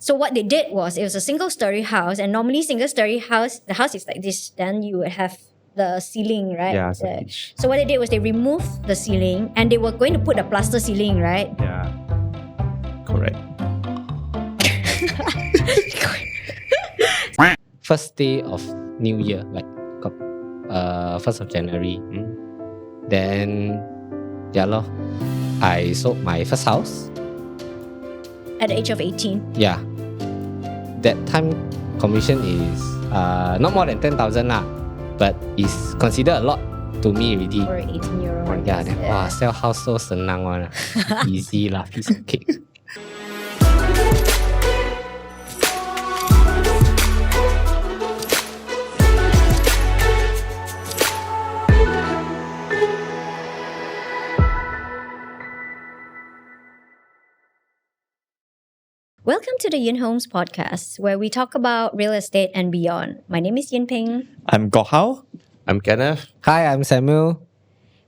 So what they did was, it was a single-story house, and normally single-story house, the house is like this. Then you would have the ceiling, right? Yeah, it's a pitch. So what they did was they removed the ceiling, and they were going to put a plaster ceiling, right? Yeah. Correct. First day of New Year, like 1st of January. Then, yeah lor, I sold my first house. At the age of 18. Yeah. That time, commission is not more than 10,000 lah, but it's considered a lot to me already. For an 18-year-old. Yeah, then, wow, sell house so senang one. Easy lah, piece of cake. Welcome to the Yin Homes Podcast, where we talk about real estate and beyond. My name is Yin Ping. I'm Gohao. I'm Kenneth. Hi, I'm Samuel.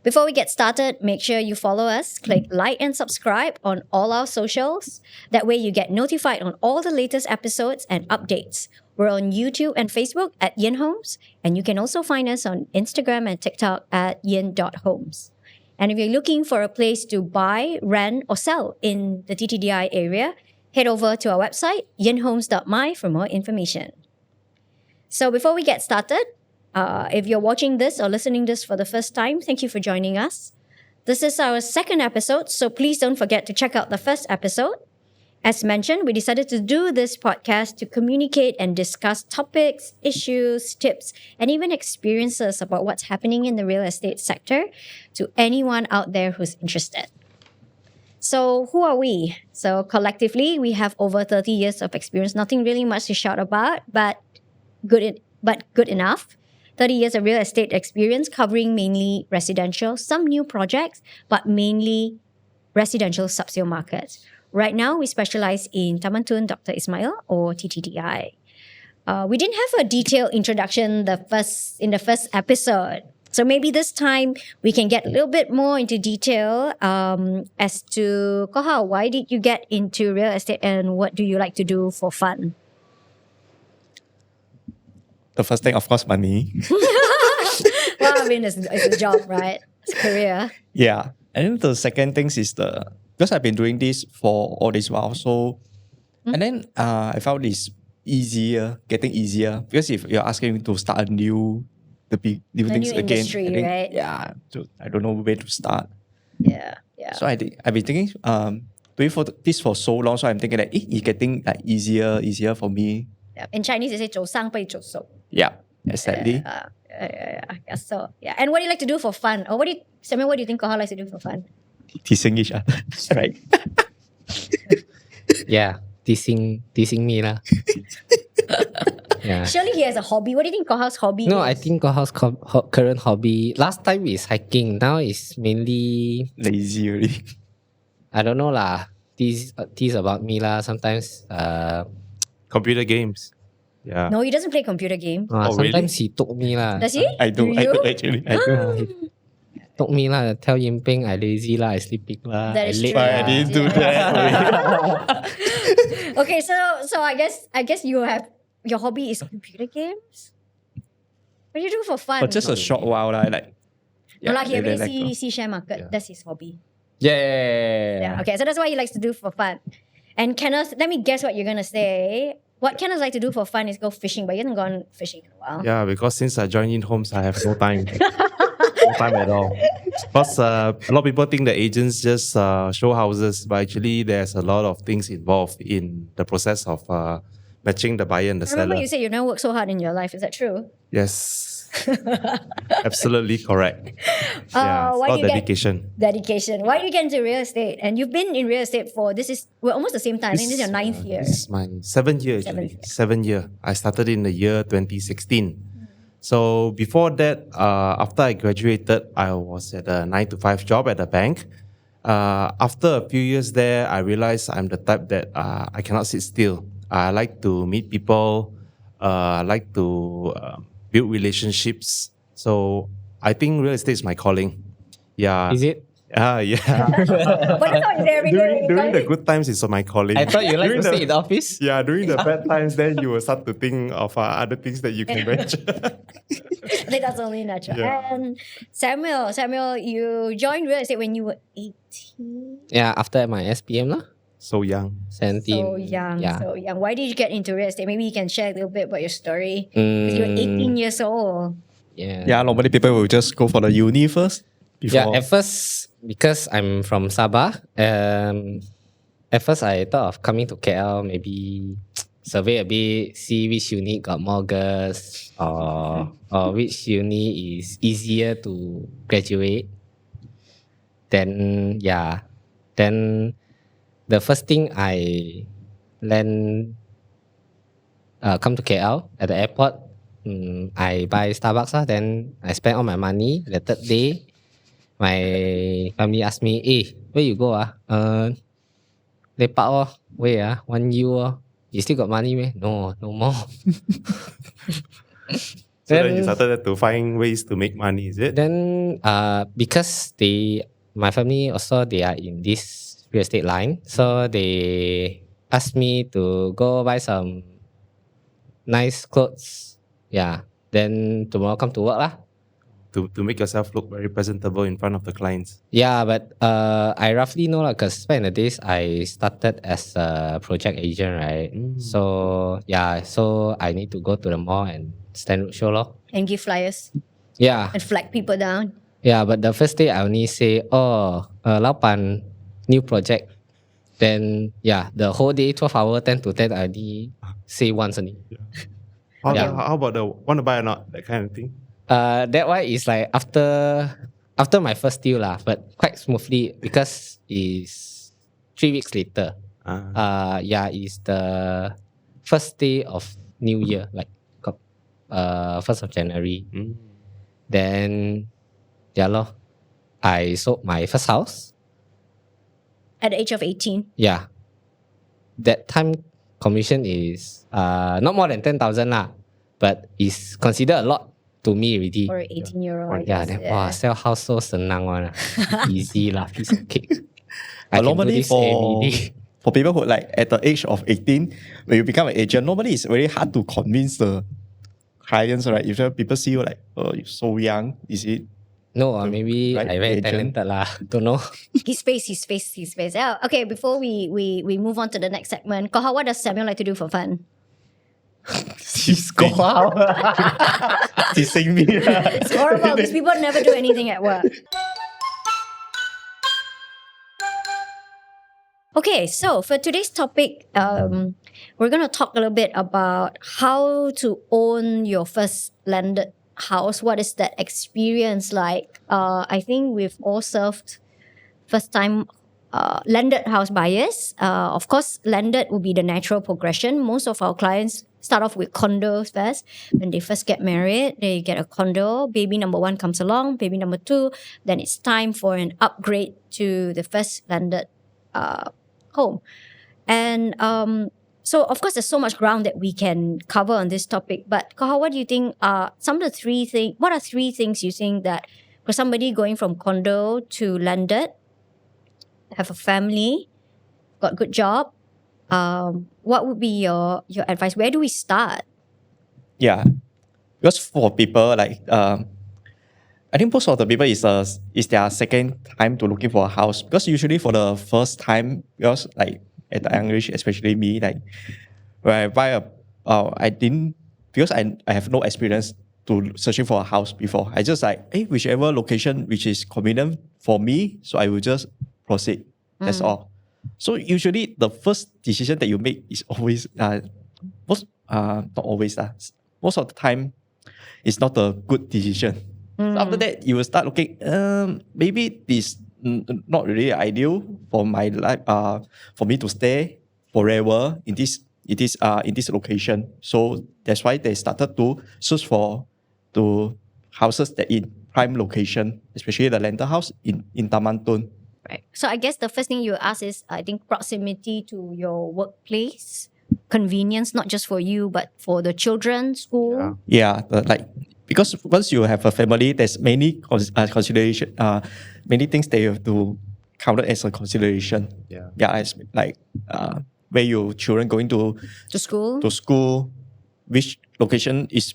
Before we get started, make sure you follow us, click like and subscribe on all our socials. That way you get notified on all the latest episodes and updates. We're on YouTube and Facebook at Yin Homes, and you can also find us on Instagram and TikTok at yin.homes. And if you're looking for a place to buy, rent, or sell in the TTDI area, head over to our website, yinhomes.my, for more information. So before we get started, if you're watching this or listening this for the first time, thank you for joining us. This is our second episode, so please don't forget to check out the first episode. As mentioned, we decided to do this podcast to communicate and discuss topics, issues, tips, and even experiences about what's happening in the real estate sector to anyone out there who's interested. So who are we? So collectively, we have over 30 years of experience. Nothing really much to shout about, but good enough. 30 years of real estate experience covering mainly residential, some new projects, but mainly residential sub-sale markets. Right now, we specialize in Taman Tun Dr. Ismail, or TTDI. We didn't have a detailed introduction in the first episode. So maybe this time we can get a little bit more into detail as to, Kohao, why did you get into real estate and what do you like to do for fun? The first thing, of course, money. Well, I mean, it's a job, right? It's a career. Yeah. And then the second thing is because I've been doing this for all this while. So, and then I found it's getting easier. Because if you're asking me to start new things new again, industry, I think, right? Yeah. So I don't know where to start. Yeah. So I've been thinking, doing this for so long. So I'm thinking that it's getting like easier for me. Yeah. In Chinese, they say 走上被走熟. Yeah, exactly. I guess so. Yeah. And what do you like to do for fun? Or Samuel, what do you think Kohao likes to do for fun? Teasing each other. Right. Yeah, teasing me lah. Yeah. Surely he has a hobby. What do you think Kohao's hobby No, is? I think Gohao's current hobby, last time is hiking. Now is mainly, Lazy already. I don't know lah. Tease about me lah. Sometimes, Computer games. Yeah. No, he doesn't play computer game. Oh, really? sometimes he took me lah. Does he? I do you? actually. I do. He took me lah. Tell Yin Ping I lazy lah. I sleeping lah. That I is late true. But I lah. didn't do that. Okay, so I guess you have your hobby is computer games. What do you do for fun? But just a short while like. No, like he and then, already see share market. Yeah. That's his hobby. Yeah. Yeah. Okay, so that's what he likes to do for fun. And Kenneth, let me guess what you're gonna say. What Kenneth like to do for fun is go fishing, but you haven't gone fishing in a while. Yeah, because since I joined Yin Homes, I have no time. No time at all. Because a lot of people think the agents just show houses, but actually there's a lot of things involved in the process of matching the buyer and the I remember seller. you said you never worked so hard in your life. Is that true? Yes. Absolutely correct. Yeah, it's why all do you get- dedication. Dedication. Why do you get into real estate? And you've been in real estate for we're almost the same time. I think this is your ninth year. This is my 7th year actually. 7th year. I started in the year 2016. So before that, after I graduated, I was at a 9-to-5 job at a bank. After a few years there, I realized I'm the type that I cannot sit still. I like to meet people. I like to build relationships. So I think real estate is my calling. Yeah. Is it? Yeah. But it's not every day. During the good times, it's on my calling. I thought you like During to stay in the office. Yeah, during the bad times, then you will start to think of other things that you can venture. I think that's only natural. Yeah. And Samuel, you joined real estate when you were 18. Yeah, after my SPM lah. So young. 17. So young, Yeah. so young. Why did you get into real estate? Maybe you can share a little bit about your story. 'Cause you were 18 years old. Yeah. Yeah, normally people will just go for the uni first. Yeah, Before. at first, because I'm from Sabah, at first I thought of coming to KL, maybe survey a bit, see which uni got more girls or which uni is easier to graduate. Then, the first thing I come to KL at the airport, I buy Starbucks lah. Then I spend all my money. The third day, my family asked me, where you go lepak oh, where 1 year you still got money meh? No more. So then you started to find ways to make money, is it? Then because my family also they are in this real estate line, so they asked me to go buy some nice clothes. Yeah. Then tomorrow come to work lah. To make yourself look very presentable in front of the clients. Yeah, but I roughly know lah, cause back in the days I started as a project agent, right? So I need to go to the mall and stand show lor. And give flyers Yeah, and flag people down. yeah. But the first day I only say, 老板 new project. Then the whole day 12 hour 10 to 10 I only say once only. How about the want to buy or not, that kind of thing? That one is like after my first deal lah, but quite smoothly because it's 3 weeks later. It's the first day of New Year, like 1st of January. Then I sold my first house. At the age of 18. Yeah, that time commission is not more than 10,000 lah, but it's considered a lot to me already. For an 18-year-old. Yeah, then sell house so senang one. Easy lah, piece of cake. I But can do normally this every day. for people who like at the age of 18, when you become an agent, normally it's very hard to convince the clients, right? If people see you like, you're so young, is it? No, maybe Right, I very agent. talented lah. Don't know. His face. Yeah. Okay, before we move on to the next segment, Koha, what does Samuel like to do for fun? He's go out. He's saying me. It's horrible because people never do anything at work. Okay, so for today's topic, we're going to talk a little bit about how to own your first landed house. What is that experience like? I think we've all served first-time landed house buyers. Of course, landed will be the natural progression. Most of our clients start off with condos first. When they first get married, they get a condo. Baby number 1 comes along. Baby number 2, then it's time for an upgrade to the first landed home. And so, of course, there's so much ground that we can cover on this topic. But Koha, what do you think are some of the 3 things? What are 3 things you think that for somebody going from condo to landed, have a family, got good job, what would be your advice? Where do we start? Yeah, because for people like I think most of the people is their second time to looking for a house, because usually for the first time, because like at the young age, especially me, like when I buy I didn't, because I have no experience to searching for a house before. I just like whichever location which is convenient for me, so I will just proceed. That's all. So usually the first decision that you make is always most of the time it's not a good decision. So after that you will start looking, maybe this not really ideal for my life, for me to stay forever in this location. So that's why they started to search for houses that in prime location, especially the rental house in Taman Tun. Right. So I guess the first thing you ask is, I think, proximity to your workplace, convenience, not just for you, but for the children, school. Yeah, like because once you have a family, there's many consideration, many things that you have to count as a consideration. Yeah, it's like where your children going to school. school, which location is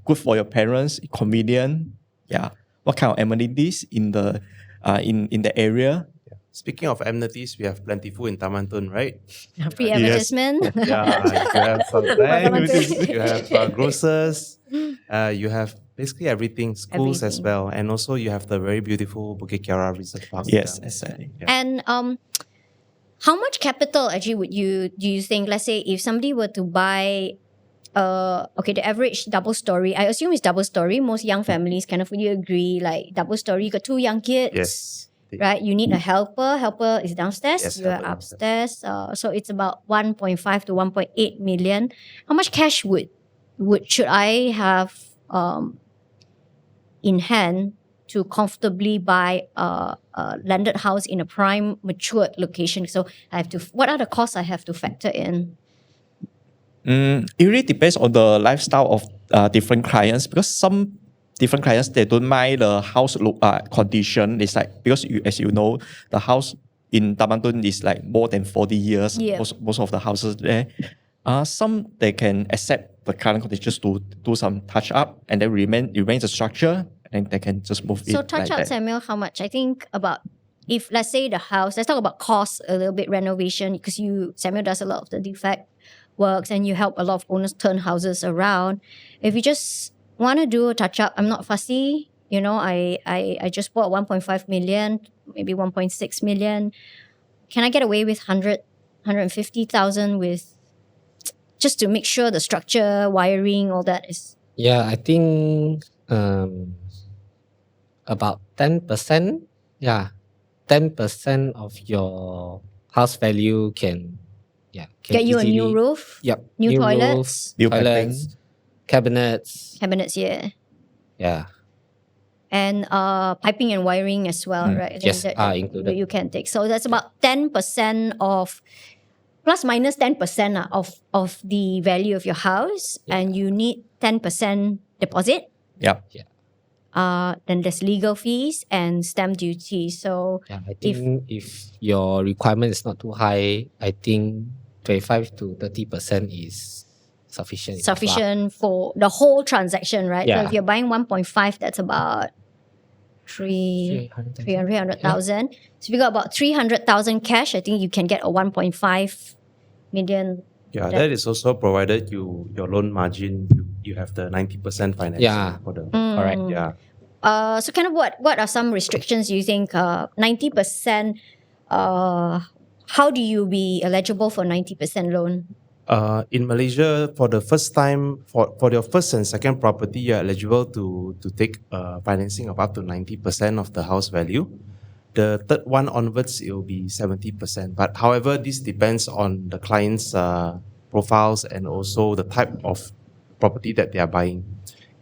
good for your parents, convenient. Yeah, what kind of amenities in the in the area. Speaking of amenities, we have plentiful in Tamantun, right? Free advertisement. Yeah, you have banks, you have grocers, you have basically everything, schools as Everything. well, and also you have the very beautiful Bukit Kiara Reserve Park. Yes, exactly. Yeah. And how much capital actually do you think? Let's say if somebody were to buy, the average double story. I assume it's double story. Most young families kind of would you agree? Like double story, you got two young kids. Yes. Right, you need a helper. Helper is downstairs. Yes, You are helper upstairs. So it's about 1.5 to 1.8 million. How much cash should I have in hand to comfortably buy a landed house in a prime matured location? So what are the costs I have to factor in? It really depends on the lifestyle of different clients, because some different clients, they don't mind the house condition. It's like, because as you know, the house in Tamantun is like more than 40 years. Yeah. Most of the houses there. Some they can accept the current conditions to do some touch up and then remains the structure, and they can just move So it touch like up, that. Samuel, how much? I think about, if let's say the house, let's talk about cost a little bit, renovation, because Samuel does a lot of the defect works and you help a lot of owners turn houses around. If you just want to do a touch up, I'm not fussy. You know, I just bought 1.5 million, maybe 1.6 million. Can I get away with 150,000 with just to make sure the structure, wiring, all that is? Yeah, I think about 10%. Yeah, 10% of your house value can Get you a new easily- roof, Yep. new roof, toilets, New toilets, cabinets. yeah. Yeah. And piping and wiring as well, right? I think Yes, that included. you can take. So that's about 10% of plus minus 10% of the value of your house, and you need 10% deposit. Yeah. Then there's legal fees and stamp duty. So Yeah, I think if your requirement is not too high, I think 25 to 30% is sufficient. enough lah. sufficient for the whole transaction, right? So Yeah. if you're buying 1.5, that's about 300,000. So if you got about 300,000 cash, I think you can get a 1.5 million. Yeah, that is also provided your loan margin, you have the 90% financing Yeah. for the Correct. yeah. So kind of what are some restrictions you think? 90%. How do you be eligible for 90% loan? In Malaysia, for the first time, for your first and second property, you're eligible to take financing of up to 90% of the house value. The third one onwards, it will be 70%. But however, this depends on the client's profiles and also the type of property that they are buying.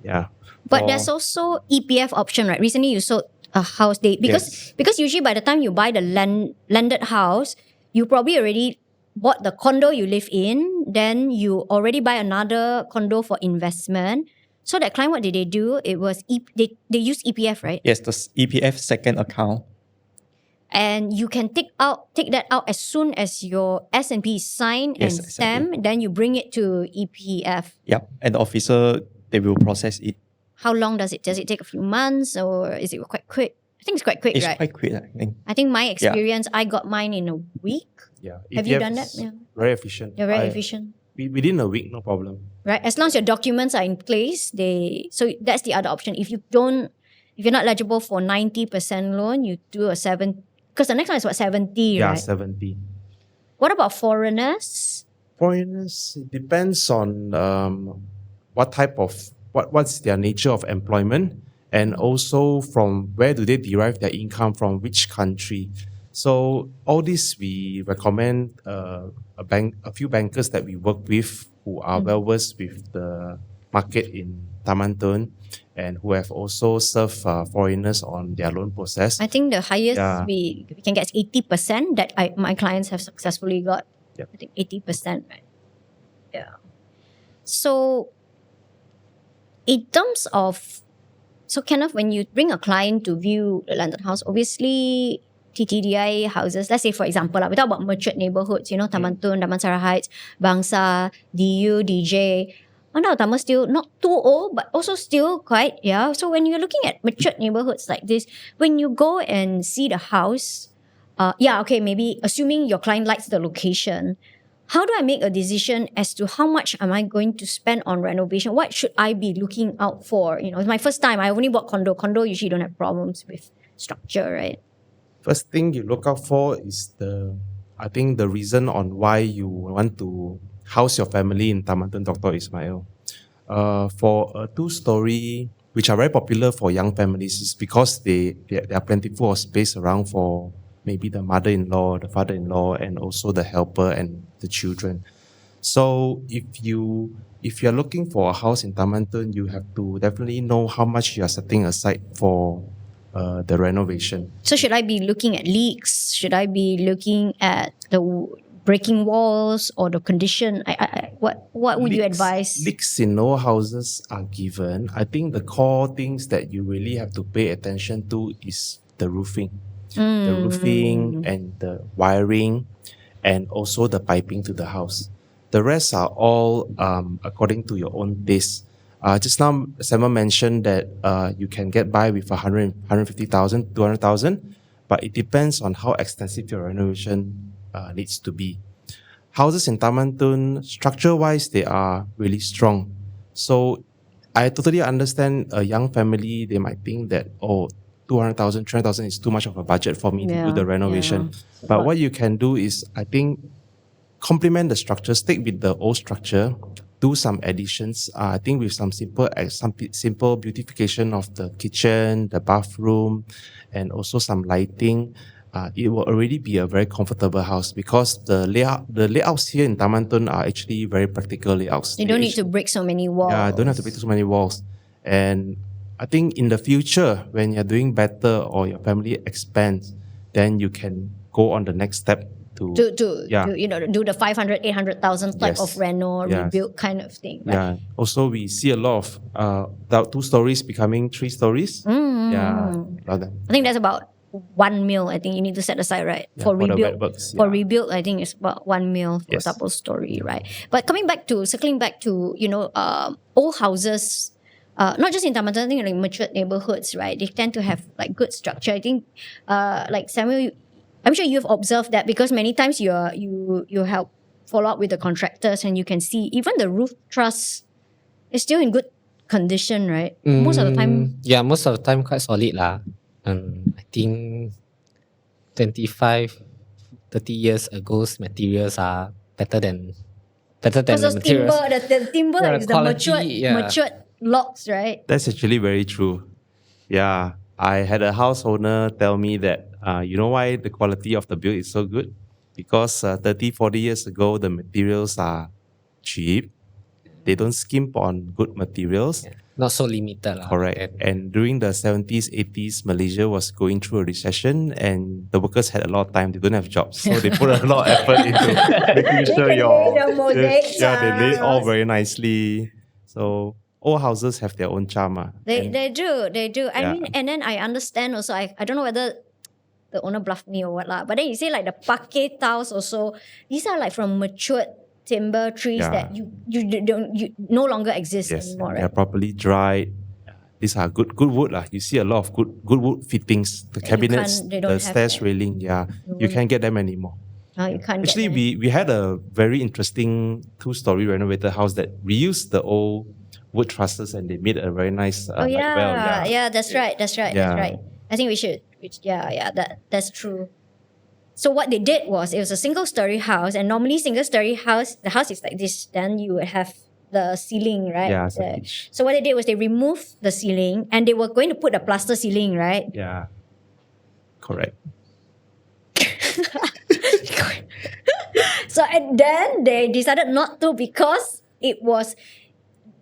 Yeah. But there's also EPF option, right? Recently you sold a house because usually by the time you buy the landed house, you probably already bought the condo you live in, then you already buy another condo for investment. So that client, what did they do? It was they use EPF, right? Yes, the EPF second account. And you can take that out as soon as your S&P is signed Yes, and stamped. exactly. Then you bring it to EPF. Yep. And the officer, they will process it. How long does it take a few months, or is it quite quick? I think it's quite quick, It's right? quite quick, I think. I think my experience, I got mine in a week. Yeah. Have you EPF done that? is Yeah. Very efficient. They're very efficient, Within a week, no problem. right? As long as your documents are in place, so that's the other option. If you're not eligible for 90% loan, you do a 7, because the next one is what, 70, Yeah, right? 70. What about foreigners? Foreigners, it depends on what type of what's their nature of employment, and also from where do they derive their income from, which country. So all this we recommend a few bankers that we work with who are well versed with the market in Tamantun and who have also served foreigners on their loan process. I think the highest Yeah. we can get is 80% that my clients have successfully got. Yep. I think 80%, right? Yeah. So in terms of, so Kenneth, when you bring a client to view the landed house, obviously TTDI houses, let's say for example, we talk about matured neighborhoods, Taman Tun, Damansara Heights, Bangsa, DU, DJ. Mana Utama still not too old, but also still quite, So when you're looking at matured neighborhoods like this, when you go and see the house, maybe assuming your client likes the location, how do I make a decision as to how much am I going to spend on renovation? What should I be looking out for? It's my first time. I only bought condo. Condo usually don't have problems with structure, right? First thing you look out for is I think the reason on why you want to house your family in Taman Tun, Dr. Ismail. For a 2-story, which are very popular for young families, is because they are plentiful of space around for maybe the mother-in-law, the father-in-law, and also the helper and the children. So if you're looking for a house in Taman Tun, you have to definitely know how much you are setting aside for the renovation. So should I be looking at leaks? Should I be looking at the breaking walls or the condition? What would you advise? Leaks in old houses are given. I think the core things that you really have to pay attention to is the roofing. The roofing and the wiring and also the piping to the house. The rest are all according to your own taste. Just now, Simon mentioned that you can get by with 150,000, 200,000, but it depends on how extensive your renovation needs to be. Houses in Taman Tun, structure-wise, they are really strong. So I totally understand a young family, they might think that, 200,000, 300,000 is too much of a budget for me to do the renovation. But what you can do is, I think, complement the structure, stick with the old structure, do some additions. I think with some simple beautification of the kitchen, the bathroom, and also some lighting, it will already be a very comfortable house because the layouts here in Taman Tun are actually very practical layouts. You don't need to break so many walls. Yeah, don't have to break so many walls. And I think in the future, when you're doing better or your family expands, then you can go on the next step to do the 500, 800,000 type of reno, rebuild kind of thing. Right? Yeah. Also, we see a lot of 2 stories becoming 3 stories. Yeah. I think that's about 1 mil. I think you need to set aside, right? Yeah, for the rebuild. wet works, For rebuild, I think it's about 1 mil for Yes. double story, right? But circling back to old houses. Not just in Taman Tun, I think like matured neighborhoods, right? They tend to have like good structure. I think, like Samuel, I'm sure you've observed that because many times you help follow up with the contractors and you can see even the roof truss is still in good condition, right? Most of the time. Yeah, most of the time quite solid lah. I think 25, 30 years ago's materials are better than Because the those materials. the timber Yeah, is the quality, matured logs, right? That's actually very true. Yeah. I had a house owner tell me that, you know why the quality of the build is so good? Because 30, 40 years ago, the materials are cheap. They don't skimp on good materials. Not so limited lah. Correct. And during the 70s, 80s, Malaysia was going through a recession and the workers had a lot of time. They don't have jobs. So they put a lot of effort into making sure They lay the mosaics, they laid all very nicely. So all houses have their own charm. They do. I Yeah. mean, and then I understand also. I don't know whether the owner bluffed me or what lah. But then you say like the parquet tiles also. These are like from matured timber trees that you no longer exist anymore, they're right? properly dried. These are good wood lah. You see a lot of good wood fittings, the cabinets, they don't the have stairs that. railing. Yeah, you can't get them anymore. You can't Actually, get we had a very interesting 2-story renovated house that reused the old wood trusses and they made a very nice that's right. Yeah. I think we should. That's true. So what they did was it was a single story house, and normally single story house, the house is like this. Then you would have the ceiling, right? Yeah, it's a pitch. So what they did was they removed the ceiling, and they were going to put a plaster ceiling, right? Yeah, correct. So and then they decided not to because it was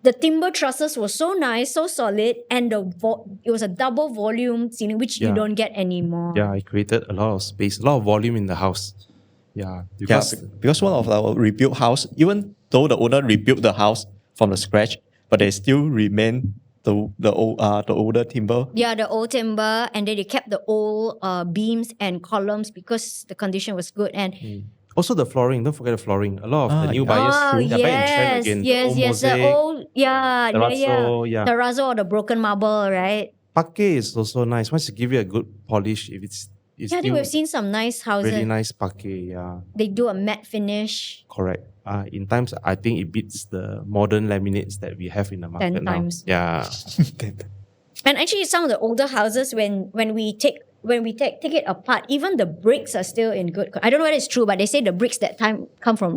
the timber trusses were so nice, so solid, and it was a double volume ceiling which you Yeah. don't get anymore. Yeah, it created a lot of space, a lot of volume in the house. Yeah, Because one of our rebuilt house, even though the owner rebuilt the house from the scratch, but they still remain the older timber. Yeah, the old timber, and then they kept the old beams and columns because the condition was good. And Also the flooring, don't forget the flooring. A lot of the new yeah. buyers, oh they're back in trend yes, again. yes, the old yes, the mosaic, old terrazzo, yeah. terrazzo or the broken marble, right? Parquet is also nice. Once you give it a good polish, if it's Yeah, I think still we've seen some nice houses. really nice parquet, yeah. They do a matte finish. Correct. In times, I think it beats the modern laminates that we have in the market 10 now. times. Yeah. And actually, some of the older houses, when we take it apart, even the bricks are still in good. I don't know whether it's true, but they say the bricks that time come from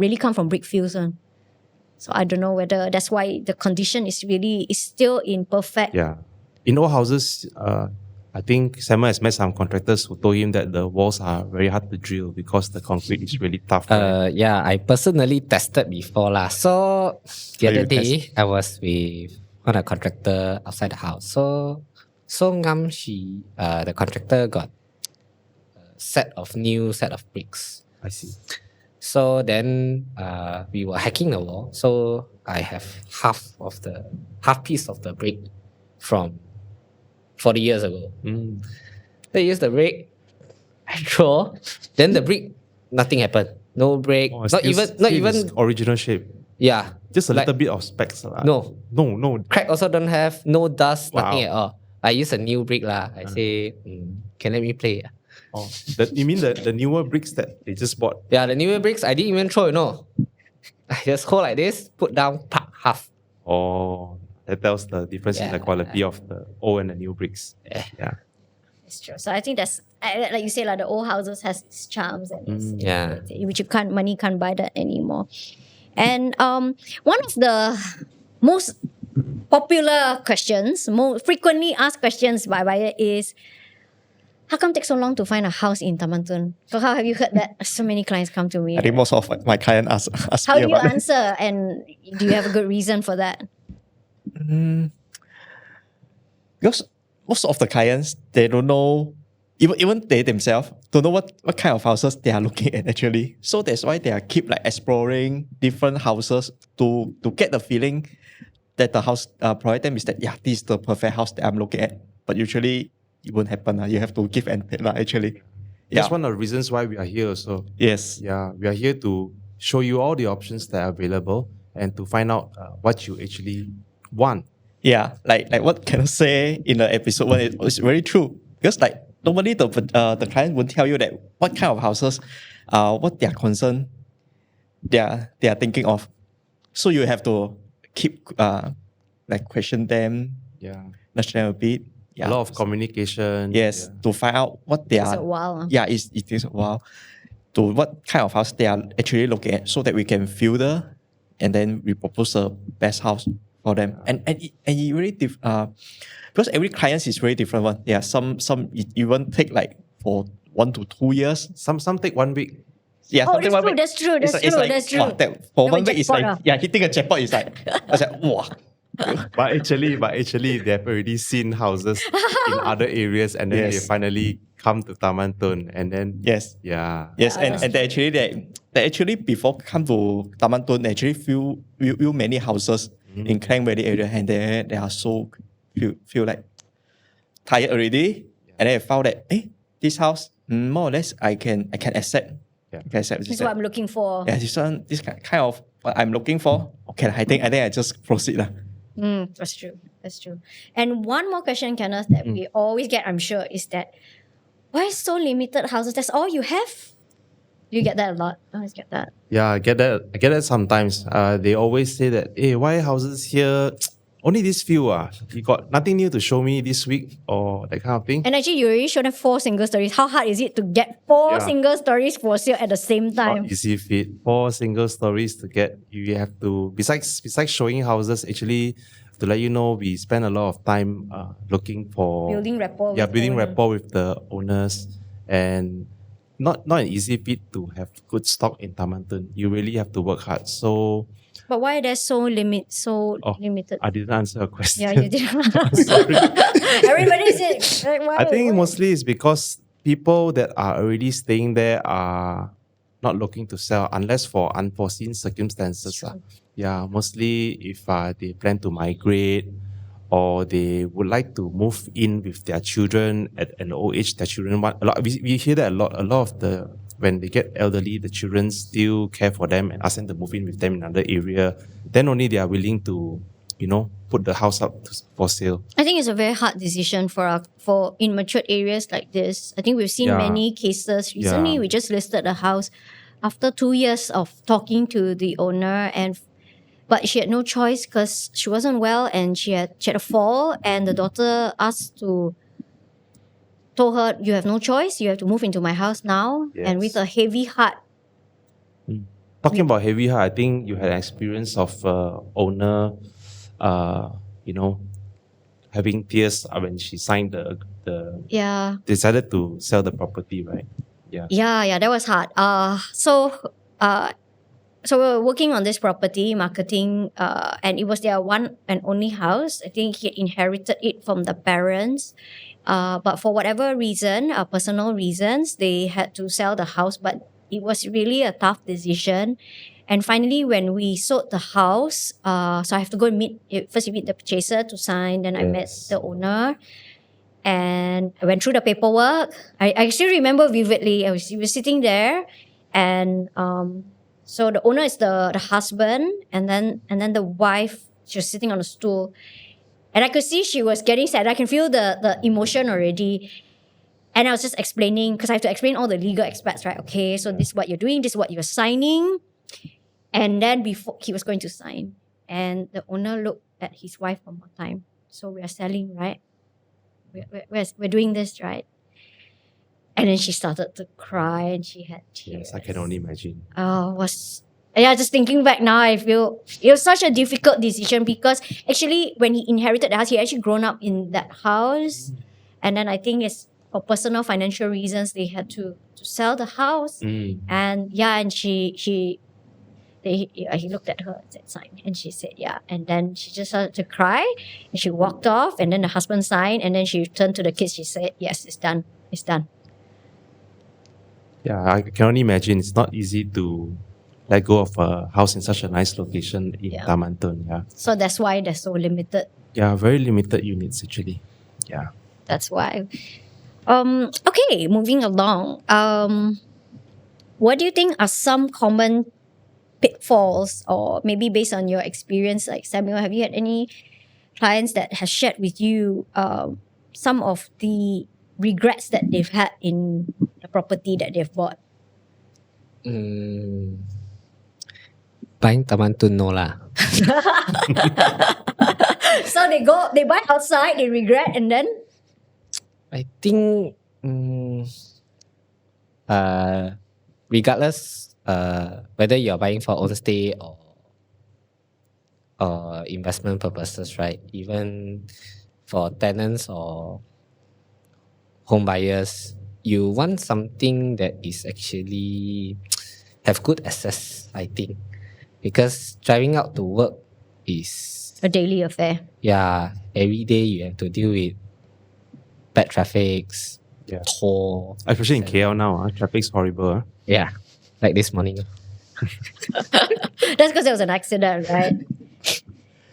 brick fields. So I don't know whether that's why the condition is still in perfect. Yeah. In old houses, I think Samuel has met some contractors who told him that the walls are very hard to drill because the concrete is really tough. Right? Yeah, I personally tested before lah. So the other day I was with one of the contractor outside the house. So the contractor got a new set of bricks. I see. So then we were hacking the wall. So I have half piece of the brick from 40 years ago. They use the brick, I throw, then the brick, nothing happened. No break. Oh, not still- even still its original shape. yeah. Just a Like- little bit of specs. No. No. Crack also don't have, no dust, Wow. nothing at all. I use a new brick lah. I say, can let me play? Oh, you mean the newer bricks that they just bought? Yeah, the newer bricks, I didn't even throw, I just hold like this, put down, half. Oh, that tells the difference in the quality of the old and the new bricks. Yeah. It's true. So I think that's like you say, like the old houses has its charms, and Yeah. which money can't buy that anymore. And one of the most popular questions, most frequently asked questions by buyer is, how come take so long to find a house in Taman? So how have you heard that? So many clients come to me. I think most of my clients ask How me do you about it. answer, and do you have a good reason for that? Because most of the clients, they don't know, even they themselves don't know what kind of houses they are looking at actually. So that's why they are keep like exploring different houses to get the feeling that the house provide them is that, yeah, this is the perfect house that I'm looking at. But usually it won't happen. You have to give and take actually. Yeah. That's one of the reasons why we are here also. Yes. Yeah, we are here to show you all the options that are available and to find out what you actually want. Yeah, like what Kenneth say in the episode one, it's very true. Because like normally the client won't tell you that what kind of houses, what their concern, they are thinking of. So you have to keep like question them, nudge them a bit. Yeah. A lot of communication. Yes, Yeah. to find out what they It's are. a while. Yeah, it takes a while. To what kind of house they are actually looking at, so that we can filter, and then we propose the best house for them. And it really because every client is very different one. Yeah, some it even take like for 1 to 2 years. Some take 1 week. Yeah, Oh, something that's 1 true, week. that's true, It's that's like- it's true, like, that's true. wow, for That 1 one week it's jackpot, like hitting a jackpot is like I was like wow. But actually they have already seen houses in other areas and then they Yes. finally come to Taman Tun and then Yes. yeah. Yes, Yeah, and they actually before come to Taman Tun, they actually view many houses in Klang Valley area, and they are so feel like tired already, and then I found that this house more or less I can accept. Yeah. I can accept This is what I'm looking for. yeah, this kind of what I'm looking for. Okay, I think I just proceed lah. That's true. That's true. And one more question, Kenneth, that we always get, I'm sure, is that why so limited houses? That's all you have? You get that a lot. I always get that. Yeah, I get that sometimes. They always say that, hey, why houses here? Only this few you got nothing new to show me this week or that kind of thing. And actually, you already showed them 4 single stories. How hard is it to get 4 Yeah. single stories for sale at the same time? Not easy fit. 4 single stories to get. You have to besides showing houses, actually to let you know, we spend a lot of time looking for Building rapport. Yeah, with building owner. rapport with the owners, and not an easy feat to have good stock in Taman Tun. You really have to work hard. So But why they're so limited? I didn't answer your question. Yeah, you did. Sorry. Everybody said, like, why? I think why? mostly it's because people that are already staying there are not looking to sell unless for unforeseen circumstances. Yeah, mostly if they plan to migrate or they would like to move in with their children at an old age. Their children want a lot. We hear that a lot. A lot of the when they get elderly, the children still care for them and ask them to move in with them in another area. Then only they are willing to, put the house up for sale. I think it's a very hard decision for in matured areas like this. I think we've seen Yeah. many cases recently. Yeah. We just listed a house after 2 years of talking to the owner, but she had no choice because she wasn't well and she had a fall, and the daughter told her, "You have no choice. You have to move into my house now." And with Yes. a heavy heart, Talking about heavy heart, I think you had an experience of owner, having tears when she signed the yeah, decided to sell the property, right? Yeah. yeah, that was hard. So we were working on this property, marketing, and it was their one and only house. I think he inherited it from the parents. But for whatever reason, personal reasons, they had to sell the house. But it was really a tough decision. And finally, when we sold the house, so I have to go and first you meet the purchaser to sign, then I met Yes. the owner. And I went through the paperwork. I still remember vividly. We were sitting there, and so the owner is the husband, and then the wife. She was sitting on a stool, and I could see she was getting sad. I can feel the emotion already. And I was just explaining, because I have to explain all the legal aspects, right? Okay, so this is what you're doing. This is what you're signing. And then before he was going to sign, and the owner looked at his wife one more time. So we are selling, right? We're doing this, right? And then she started to cry and she had tears. Yes, I can only imagine. Just thinking back now, I feel it was such a difficult decision because actually when he inherited the house, he actually grown up in that house. And then I think it's for personal financial reasons, they had to sell the house. And he looked at her and said, sign. And she said, yeah. And then she just started to cry and she walked off. And then the husband signed. And then she turned to the kids. She said, yes, it's done. It's done. Yeah, I can only imagine it's not easy to let go of a house in such a nice location in Taman Tun. Yeah. So that's why they're so limited. Yeah, very limited units actually. Yeah. That's why. Okay, moving along. What do you think are some common pitfalls, or maybe based on your experience, like Samuel, have you had any clients that has shared with you some of the regrets that they've had in the property that they've bought? Buying Taman Tun, no lah. So they buy outside, they regret, and then I think regardless whether you're buying for own stay or investment purposes, right? Even for tenants or home buyers, you want something that is actually have good access, I think. Because driving out to work is a daily affair. Yeah, every day you have to deal with bad traffics, toll. Especially in KL now, traffic's horrible. Yeah, like this morning. That's because there was an accident, right?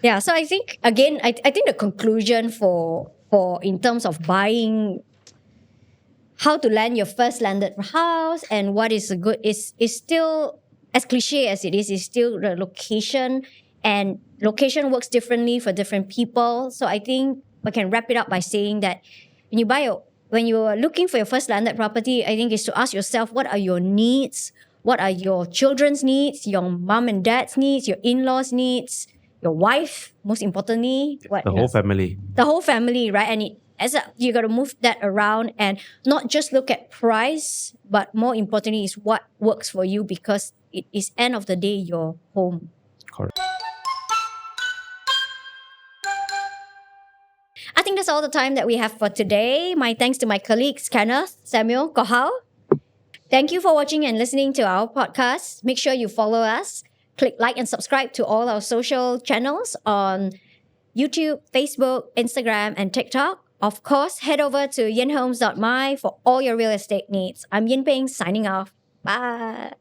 Yeah, so I think again, I think the conclusion for in terms of buying, how to land your first landed house and what is good is still, as cliche as it is still the location, and location works differently for different people. So I think I can wrap it up by saying that when you are looking for your first landed property, I think is to ask yourself, what are your needs? What are your children's needs, your mom and dad's needs, your in-laws' needs, your wife, most importantly, The whole family. the whole family, right? And you got to move that around and not just look at price, but more importantly is what works for you, because it is end of the day your home. Correct. I think that's all the time that we have for today. My thanks to my colleagues, Kenneth, Samuel, Kohao. Thank you for watching and listening to our podcast. Make sure you follow us. Click like and subscribe to all our social channels on YouTube, Facebook, Instagram, and TikTok. Of course, head over to yinhomes.my for all your real estate needs. I'm Yin Ping signing off. Bye.